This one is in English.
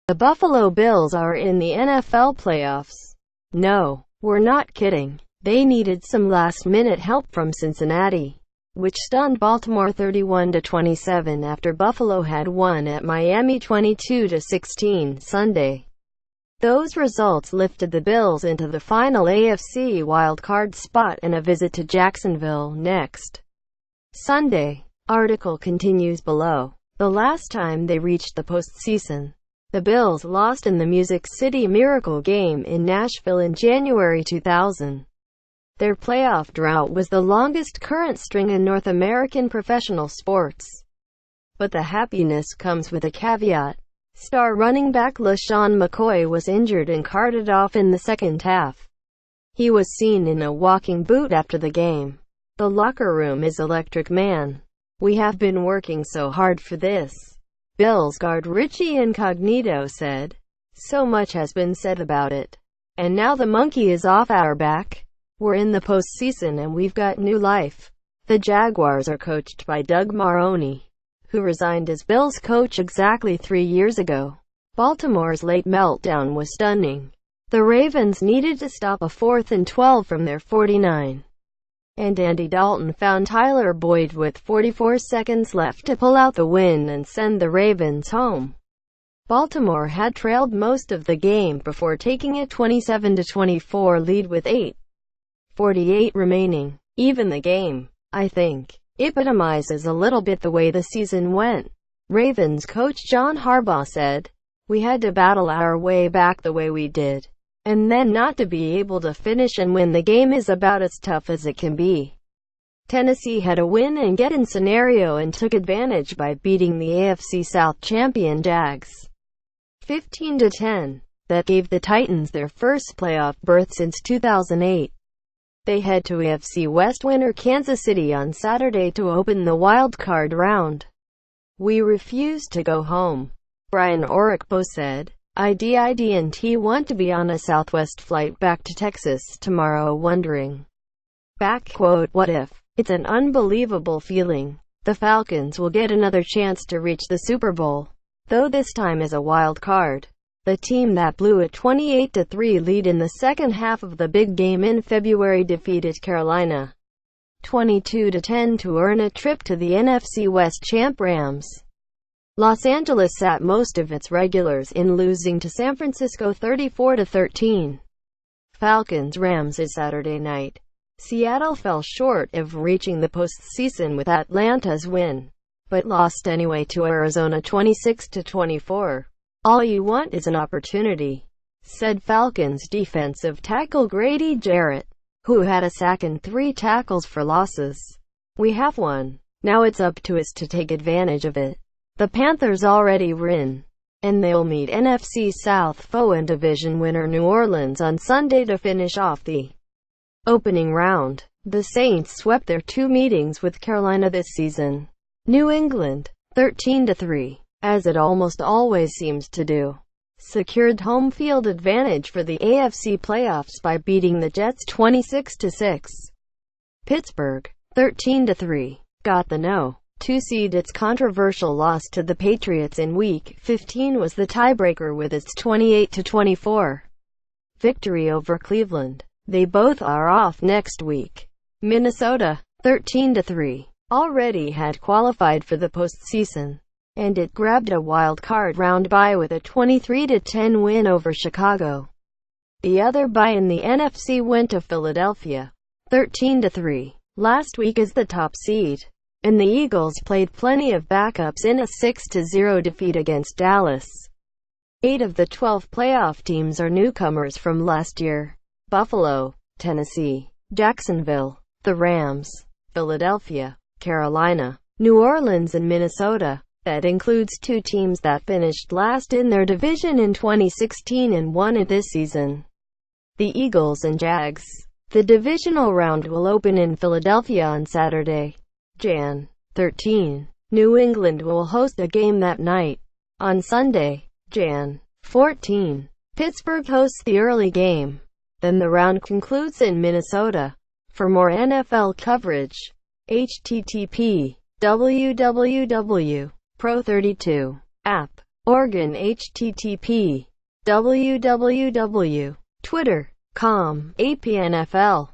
The Buffalo Bills are in the NFL playoffs. No, we're not kidding. They needed some last-minute help from Cincinnati, which stunned Baltimore 31-27 after Buffalo had won at Miami 22-16 Sunday. Those results lifted the Bills into the final AFC wildcard spot and a visit to Jacksonville next Sunday. Article continues below. The last time they reached the postseason, the Bills lost in the Music City Miracle game in Nashville in January 2000. Their playoff drought was the longest current string in North American professional sports. But the happiness comes with a caveat. Star running back LaShawn McCoy was injured and carted off in the second half. He was seen in a walking boot after the game. The locker room is electric, man. We have been working so hard for this, Bills guard Richie Incognito said. So much has been said about it. And now the monkey is off our back. We're in the postseason and we've got new life. The Jaguars are coached by Doug Marrone, who resigned as Bills coach exactly 3 years ago. Baltimore's late meltdown was stunning. The Ravens needed to stop a 4th and 12 from their 49. And Andy Dalton found Tyler Boyd with 44 seconds left to pull out the win and send the Ravens home. Baltimore had trailed most of the game before taking a 27-24 lead with 8:48 remaining. Even the game, I think, epitomizes a little bit the way the season went. Ravens coach John Harbaugh said, "We had to battle our way back the way we did. And then not to be able to finish and win the game is about as tough as it can be." Tennessee had a win and get-in scenario and took advantage by beating the AFC South champion Jags 15-10. That gave the Titans their first playoff berth since 2008. They head to AFC West winner Kansas City on Saturday to open the wild card round. "We refuse to go home," Brian Orakpo said. I didn't want to be on a Southwest flight back to Texas tomorrow wondering. Quote, what if? It's an unbelievable feeling. The Falcons will get another chance to reach the Super Bowl, though this time as a wild card. The team that blew a 28-3 lead in the second half of the big game in February defeated Carolina 22-10 to earn a trip to the NFC West champ Rams. Los Angeles sat most of its regulars in losing to San Francisco 34-13. Falcons-Rams is Saturday night. Seattle fell short of reaching the postseason with Atlanta's win, but lost anyway to Arizona 26-24. "All you want is an opportunity," said Falcons defensive tackle Grady Jarrett, who had a sack and 3 tackles for losses. "We have one. Now it's up to us to take advantage of it." The Panthers already win, and they'll meet NFC South foe and division winner New Orleans on Sunday to finish off the opening round. The Saints swept their 2 meetings with Carolina this season. New England, 13-3, as it almost always seems to do, secured home field advantage for the AFC playoffs by beating the Jets 26-6. Pittsburgh, 13-3, got the no. 2 seed. Its controversial loss to the Patriots in Week 15 was the tiebreaker with its 28-24 victory over Cleveland. They both are off next week. Minnesota, 13-3, already had qualified for the postseason, and it grabbed a wild card round bye with a 23-10 win over Chicago. The other bye in the NFC went to Philadelphia, 13-3, last week as the top seed. And the Eagles played plenty of backups in a 6-0 defeat against Dallas. 8 of the 12 playoff teams are newcomers from last year: Buffalo, Tennessee, Jacksonville, the Rams, Philadelphia, Carolina, New Orleans and Minnesota. That includes 2 teams that finished last in their division in 2016 and won it this season: the Eagles and Jags. The divisional round will open in Philadelphia on Saturday, Jan. 13. New England will host a game that night. On Sunday, Jan. 14, Pittsburgh hosts the early game. Then the round concludes in Minnesota. For more NFL coverage, http www. Pro32. App. Organ http. www. Twitter. com. APNFL.